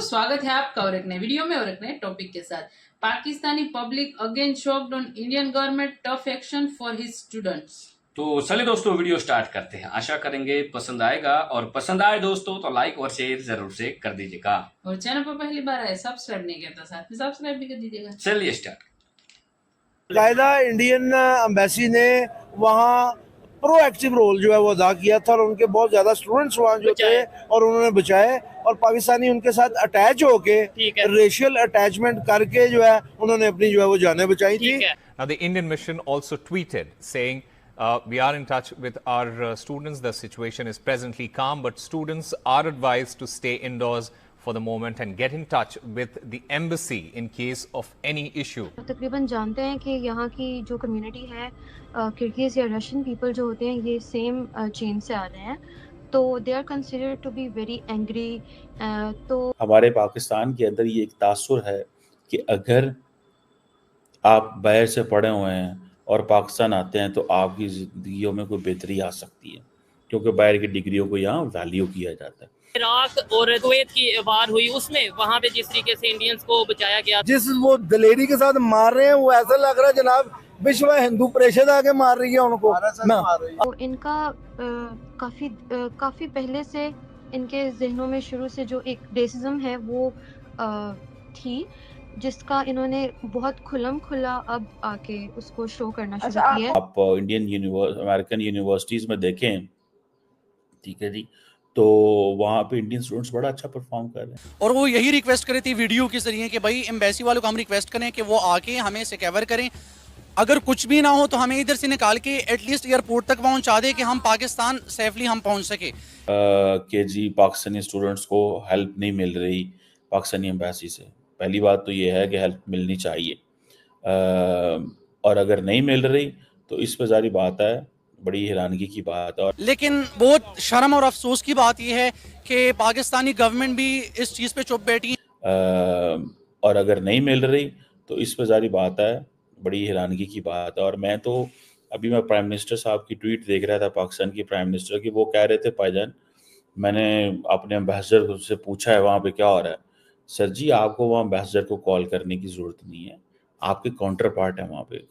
स्वागत है आपका और एक नए वीडियो में और एक नए टॉपिक के साथ। Pakistani public again shocked on Indian government tough action for his students. तो चलिए दोस्तों वीडियो स्टार्ट करते हैं। आशा करेंगे पसंद आएगा और पसंद आए दोस्तों तो लाइक और शेयर जरूर से कर दीजिएगा और चैनल पर पहली बार आए सब्सक्राइब नहीं किया तो साथ में सब्सक्राइब भी कर दीजिएगा। चलिए स्टार्ट। कायदा इंडियन एम्बेसी ने वहाँ प्रोएक्टिव रोल जो है वो अदा किया था और उनके बहुत ज्यादा स्टूडेंट्स वहाँ जो थे और उन्होंने बचाए और पाकिस्तानी उनके साथ अटैच होके रेशियल अटैचमेंट करके जो है उन्होंने अपनी जो है वो जानें बचाई थी। Now the Indian mission also tweeted saying we are in touch with our students. The situation is presently calm, but students are advised to stay indoors for the moment and get in touch with the embassy in case of any issue. तकरीबन जानते हैं कि यहाँ की जो community है Kyrgyz या Russian people जो होते हैं ये सेम चेन से आ रहे हैं, तो they are considered to be very angry. तो हमारे पाकिस्तान के अंदर ये एक तासुर है कि अगर आप बाहर से पढ़े हुए हैं और पाकिस्तान आते हैं तो आपकी ज़िंदगियों में कोई बेहतरी आ सकती है, क्योंकि बाहर की डिग्रियों को यहाँ वैल्यू किया जाता है। इराक और कुवैत की वार हुई उसमें वहाँ पे जिस तरीके से इंडियंस को बचाया गया, जिस वो दलेरी के साथ मार रहे हैं वो ऐसा लग रहा है जनाब विश्व हिंदू परिषद आके मार रही है उनको ना। तो इनका काफ़ी पहले से इनके जहनों में शुरू से जो एक रेसिज्म है वो थी, जिसका इन्होंने बहुत खुल्लम खुल्ला अब आके उसको शो करना शुरू किया। आप इंडियन अमेरिकन यूनिवर्सिटीज़ में देखें, ठीक है जी, तो वहाँ पे इंडियन स्टूडेंट्स बड़ा अच्छा परफॉर्म कर रहे हैं। और वो यही रिक्वेस्ट करे थे वीडियो के जरिए कि भाई एम्बेसी वालों को हम रिक्वेस्ट करें कि वो आके हमें सिक्योर करें, अगर कुछ भी ना हो तो हमें इधर से निकाल के एटलीस्ट एयरपोर्ट तक पहुंचा दे कि हम पाकिस्तान सेफली हम पहुंच सके। कि जी पाकिस्तानी स्टूडेंट्स को हेल्प नहीं मिल रही पाकिस्तानी एम्बेसी से। पहली बात तो ये है कि हेल्प मिलनी चाहिए, और अगर नहीं मिल रही तो इस पर जारी बात है, बड़ी हैरानगी की बात है। लेकिन बहुत शर्म और अफसोस की बात यह है कि पाकिस्तानी गवर्नमेंट भी इस चीज़ पे चुप बैठी है। और अगर नहीं मिल रही तो इस पर जारी बात है, बड़ी हैरानगी की बात है। और मैं तो अभी मैं प्राइम मिनिस्टर साहब की ट्वीट देख रहा था, पाकिस्तान की प्राइम मिनिस्टर की, वो कह रहे थे भाईजान मैंने अपने एम्बेसडर से पूछा है वहाँ पे क्या हो रहा है। सर जी आपको वहाँ एम्बेसडर को कॉल करने की ज़रूरत नहीं है, आपके काउंटर पार्ट है वहाँ पे।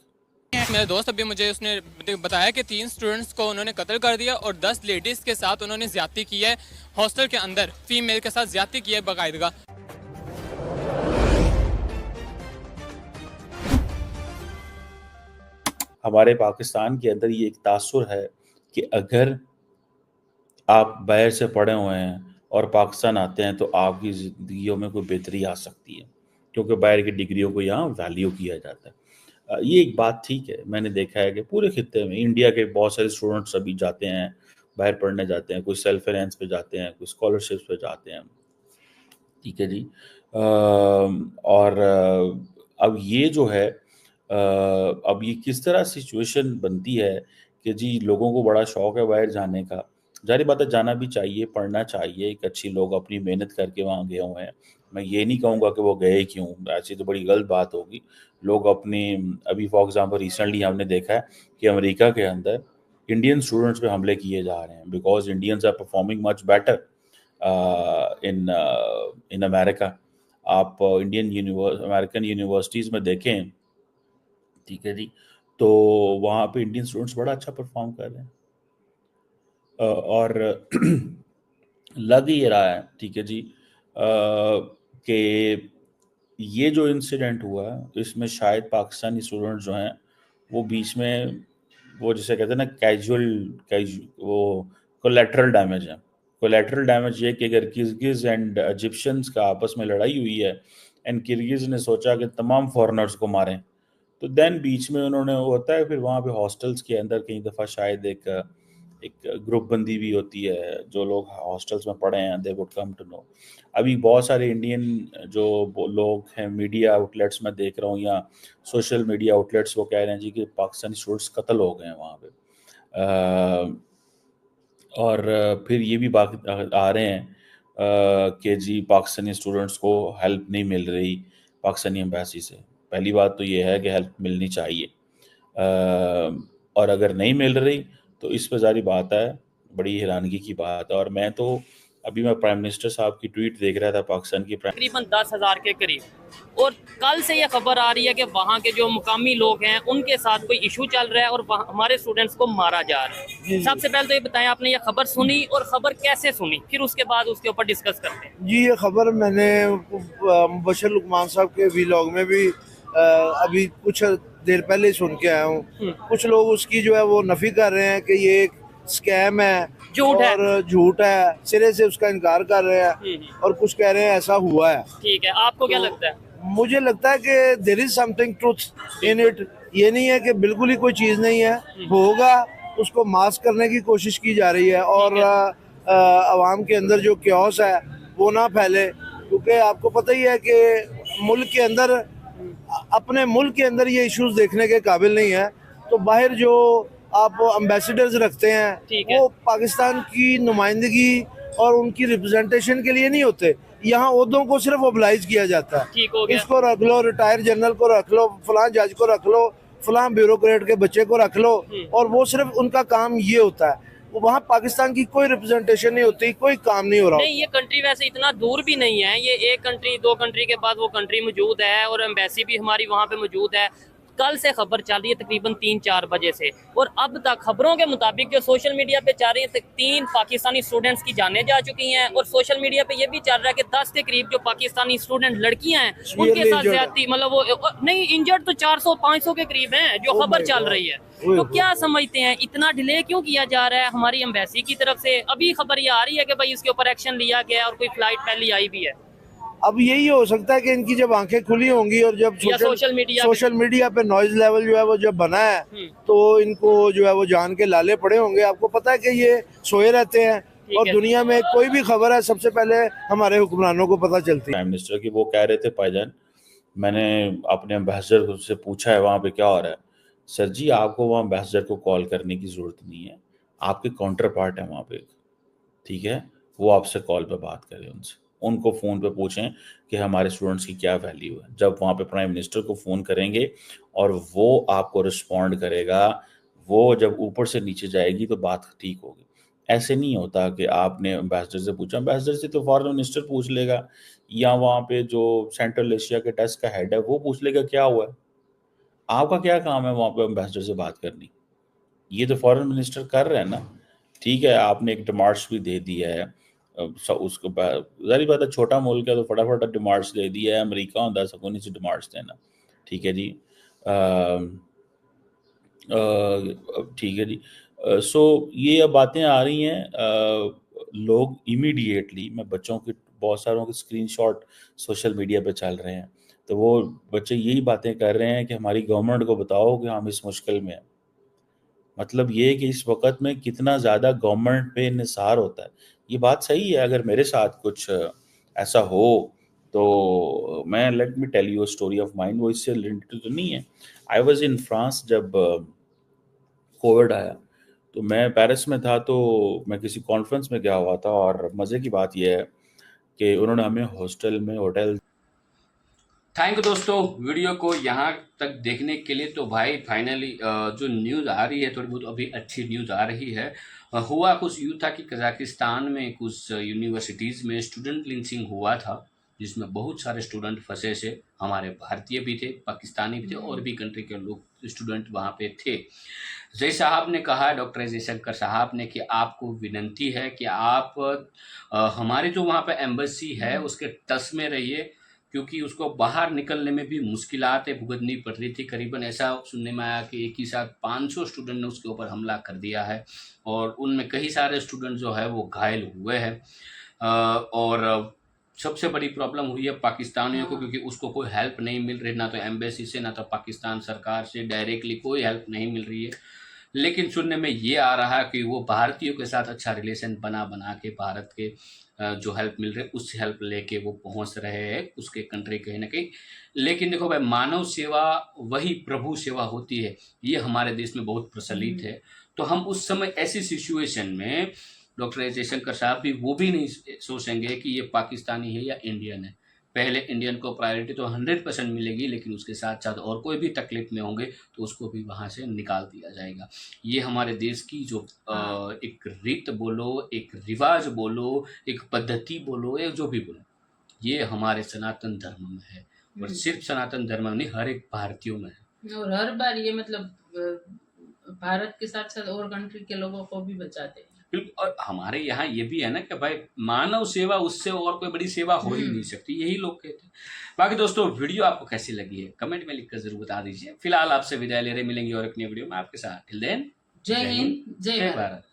मेरा दोस्त अभी मुझे उसने बताया कि 3 स्टूडेंट्स को उन्होंने कत्ल कर दिया और 10 लेडीज़ के साथ उन्होंने ज्यादती की है, हॉस्टल के अंदर फीमेल के साथ ज्यादती की है बाकायदा। हमारे पाकिस्तान के अंदर ये एक तासुर है कि अगर आप बाहर से पढ़े हुए हैं और पाकिस्तान आते हैं तो आपकी ज़िंदगियों में कोई बेहतरी आ सकती है, क्योंकि बाहर की डिग्रियों को यहाँ वैल्यू किया जाता है। ये एक बात ठीक है, मैंने देखा है कि पूरे खित्ते में इंडिया के बहुत सारे स्टूडेंट्स अभी जाते हैं, बाहर पढ़ने जाते हैं, कोई सेल्फ फाइनेंस पे जाते हैं, कोई स्कॉलरशिप्स पे जाते हैं, ठीक है जी। और अब ये जो है अब ये किस तरह सिचुएशन बनती है कि जी लोगों को बड़ा शौक है बाहर जाने का। जाहिर बात है जाना भी चाहिए, पढ़ना चाहिए, एक अच्छी लोग अपनी मेहनत करके वहाँ गए हुए हैं। मैं ये नहीं कहूँगा कि वो गए क्यों, ऐसी तो बड़ी गलत बात होगी। लोग अपनी अभी फॉर एग्जांपल रिसेंटली हमने देखा है कि अमेरिका के अंदर इंडियन स्टूडेंट्स पे हमले किए जा रहे हैं because Indians are performing much better in America. आप अमेरिकन यूनिवर्सिटीज़ में देखें, ठीक है जी, तो वहाँ पे इंडियन स्टूडेंट्स बड़ा अच्छा परफॉर्म कर रहे हैं। और लग ही रहा है, ठीक है जी, कि ये जो इंसिडेंट हुआ इसमें शायद पाकिस्तानी स्टूडेंट जो हैं वो बीच में वो जिसे कहते हैं ना कैजुअल वो कोलेटरल डैमेज है। कोलेटरल डैमेज ये कि अगर किर्गिज़ एंड इजिप्शियंस का आपस में लड़ाई हुई है एंड किर्गिज़ ने सोचा कि तमाम फॉरेनर्स को मारें, तो देन बीच में उन्होंने होता है फिर वहाँ पे हॉस्टल्स के अंदर कई दफ़ा शायद एक ग्रुप बंदी भी होती है। जो लोग हॉस्टल्स में पढ़े हैं they would come to know. अभी बहुत सारे इंडियन जो लोग हैं मीडिया आउटलेट्स में देख रहा हूँ या सोशल मीडिया आउटलेट्स वो कह रहे हैं जी कि पाकिस्तानी स्टूडेंट्स कत्ल हो गए हैं वहाँ पे। और फिर ये भी बात आ रहे हैं कि जी पाकिस्तानी स्टूडेंट्स को हेल्प नहीं मिल रही पाकिस्तानी एम्बेसी से। पहली बात तो ये है कि हेल्प मिलनी चाहिए, और अगर नहीं मिल रही तो इस पर जारी बात है, बड़ी हैरानगी की बात है। और मैं तो अभी मैं प्राइम मिनिस्टर साहब की ट्वीट देख रहा था, पाकिस्तान की प्राइम तकरीबन 10,000 के करीब, और कल से ये खबर आ रही है कि वहाँ के जो मुकामी लोग हैं उनके साथ कोई इशू चल रहा है और हमारे स्टूडेंट्स को मारा जा रहा है। सबसे पहले तो ये बताएं, आपने ये खबर सुनी और खबर कैसे सुनी, फिर उसके बाद उसके ऊपर डिस्कस करते हैं। जी, ये खबर मैंने मुबशर लुकमान साहब के वीलॉग में भी अभी कुछ देर पहले ही सुन के आया हूँ। कुछ लोग उसकी जो है वो नफी कर रहे हैं कि ये एक स्कैम है, झूठ है। और झूठ है, सिरे से उसका इनकार कर रहे हैं, और कुछ कह रहे हैं ऐसा हुआ है। ठीक है, आपको क्या लगता है? मुझे लगता है कि there is something truth in it. ये नहीं है कि बिल्कुल ही कोई चीज़ नहीं है, होगा उसको मास्क करने की कोशिश की जा रही है, और आवाम के अंदर जो क्योस है वो ना फैले, क्योंकि आपको पता ही है कि मुल्क के अंदर, अपने मुल्क के अंदर ये इश्यूज देखने के काबिल नहीं है, तो बाहर जो आप एम्बेसडर्स रखते हैं वो पाकिस्तान की नुमाइंदगी और उनकी रिप्रेजेंटेशन के लिए नहीं होते। यहाँ ओहदों को सिर्फ ओबलाइज किया जाता है, ठीक हो गया। इसको रख लो, रिटायर जनरल को रख लो, फलां जज को रख लो, फलां ब्यूरोक्रेट के बच्चे को रख लो, और वो सिर्फ उनका काम ये होता है। वहाँ पाकिस्तान की कोई रिप्रेजेंटेशन नहीं होती, कोई काम नहीं हो रहा। नहीं, ये कंट्री वैसे इतना दूर भी नहीं है, ये एक कंट्री, दो कंट्री के बाद वो कंट्री मौजूद है, और एम्बेसी भी हमारी वहाँ पे मौजूद है। कल से खबर चल रही है तकरीबन 3-4 बजे से, और अब तक खबरों के मुताबिक जो सोशल मीडिया पे चल रही है 3 पाकिस्तानी स्टूडेंट्स की जानें जा चुकी हैं, और सोशल मीडिया पे ये भी चल रहा है कि 10 के करीब जो पाकिस्तानी स्टूडेंट लड़कियां हैं उनके साथ ज्यादती, मतलब वो नहीं, इंजर्ड तो 400-500 के करीब हैं जो खबर चल रही है। तो क्या समझते हैं, इतना डिले क्यों किया जा रहा है हमारी एम्बेसी की तरफ से? अभी खबर ये आ रही है कि भाई इसके ऊपर एक्शन लिया गया और कोई फ्लाइट पहले आई भी है। अब यही हो सकता है कि इनकी जब आंखें खुली होंगी और जब सोशल मीडिया पे नॉइज लेवल जो है वो जब बना है, तो इनको जो है वो जान के लाले पड़े होंगे। आपको पता है कि ये सोए रहते हैं, और दुनिया में कोई भी खबर है सबसे पहले हमारे हुक्मरानों को पता चलती है। प्राइम मिनिस्टर की वो कह रहे थे, भाईजान मैंने अपने एम्बेसडर से पूछा है वहाँ पे क्या हो रहा है। सर जी, आपको वहाँ एम्बेसडर को कॉल करने की जरूरत नहीं है, आपके काउंटर पार्ट है वहाँ पे, ठीक है, वो आपसे कॉल पे बात करें, उनको फ़ोन पे पूछें कि हमारे स्टूडेंट्स की क्या वैल्यू है। जब वहाँ पे प्राइम मिनिस्टर को फ़ोन करेंगे और वो आपको रिस्पॉन्ड करेगा, वो जब ऊपर से नीचे जाएगी तो बात ठीक होगी। ऐसे नहीं होता कि आपने एम्बेसडर से पूछा, एम्बेसडर से तो फॉरेन मिनिस्टर पूछ लेगा, या वहाँ पे जो सेंट्रल एशिया के डेस्क का हेड है वो पूछ लेगा क्या हुआ है। आपका क्या काम है वहाँ पे एम्बेसडर से बात करनी? ये तो फॉरेन मिनिस्टर कर रहे हैं ना। ठीक है, आपने एक डिमार्च भी दे दिया है, उसको जारी बात है, छोटा मुल्क है तो फटाफट डिमार्च दे दिया है। अमेरिका होता सकोनी से डिमार्च देना, ठीक है जी, ठीक है जी। सो ये अब बातें आ रही हैं, लोग इमीडिएटली, मैं बच्चों के बहुत सारों के स्क्रीनशॉट सोशल मीडिया पे चल रहे हैं, तो वो बच्चे यही बातें कर रहे हैं कि हमारी गवर्नमेंट को बताओ कि हम इस मुश्किल में हैं। मतलब ये कि इस वक्त में कितना ज़्यादा गवर्नमेंट पे निसार होता है। ये बात सही है, अगर मेरे साथ कुछ ऐसा हो तो मैं, let me tell you a story of mine, वो इससे रिलेटेड तो नहीं है। आई वाज इन फ्रांस जब कोविड आया, तो मैं पेरिस में था, तो मैं किसी कॉन्फ्रेंस में गया हुआ था, और मज़े की बात यह है कि उन्होंने हमें हॉस्टल में होटल। थैंक यू दोस्तों, वीडियो को यहाँ तक देखने के लिए। तो भाई फाइनली जो न्यूज़ आ रही है, थोड़ी बहुत अभी अच्छी न्यूज़ आ रही है। हुआ कुछ यूँ था कि कजाकिस्तान में कुछ यूनिवर्सिटीज़ में स्टूडेंट लिंचिंग हुआ था, जिसमें बहुत सारे स्टूडेंट फंसे से, हमारे भारतीय भी थे, पाकिस्तानी भी थे, और भी कंट्री के लोग स्टूडेंट वहाँ पे थे। जय साहब ने कहा, डॉक्टर जयशंकर साहब ने, कि आपको विनंती है कि आप हमारे जो वहाँ पे एम्बेसी है उसके टच में रहिए, क्योंकि उसको बाहर निकलने में भी मुश्किलातें भुगतनी पड़ रही थी। करीबन ऐसा सुनने में आया कि एक ही साथ 500 स्टूडेंट ने उसके ऊपर हमला कर दिया है, और उनमें कई सारे स्टूडेंट जो है वो घायल हुए हैं। और सबसे बड़ी प्रॉब्लम हुई है पाकिस्तानियों को, क्योंकि उसको कोई हेल्प नहीं मिल रही, ना तो एम्बेसी से, ना तो पाकिस्तान सरकार से डायरेक्टली कोई हेल्प नहीं मिल रही है। लेकिन सुनने में ये आ रहा है कि वो भारतीयों के साथ अच्छा रिलेशन बना के भारत के जो हेल्प मिल रही है उस हेल्प लेके वो पहुंच रहे हैं उसके कंट्री कहीं ना कहीं। लेकिन देखो भाई, मानव सेवा वही प्रभु सेवा होती है, ये हमारे देश में बहुत प्रचलित है। तो हम उस समय ऐसी सिचुएशन में डॉक्टर जयशंकर साहब भी वो भी नहीं सोचेंगे कि ये पाकिस्तानी है या इंडियन है, पहले इंडियन को प्रायोरिटी तो 100% मिलेगी, लेकिन उसके साथ साथ और कोई भी तकलीफ में होंगे तो उसको भी वहाँ से निकाल दिया जाएगा। ये हमारे देश की जो एक रीत बोलो, एक रिवाज बोलो, एक पद्धति बोलो, या जो भी बोलो, ये हमारे सनातन धर्म में है। और सिर्फ सनातन धर्म में नहीं, हर एक भारतीयों में है। और हर बार ये मतलब भारत के साथ साथ और कंट्री के लोगों को भी बचाते हैं। बिल्कुल। और हमारे यहाँ ये भी है ना कि भाई मानव सेवा, उससे और कोई बड़ी सेवा हो ही नहीं सकती, यही लोग कहते हैं। बाकी दोस्तों, वीडियो आपको कैसी लगी है कमेंट में लिखकर जरूर बता दीजिए। फिलहाल आपसे विदाई ले रहे, मिलेंगे और अपनी वीडियो में आपके साथ। टिल देन, जय हिंद, जय भारत।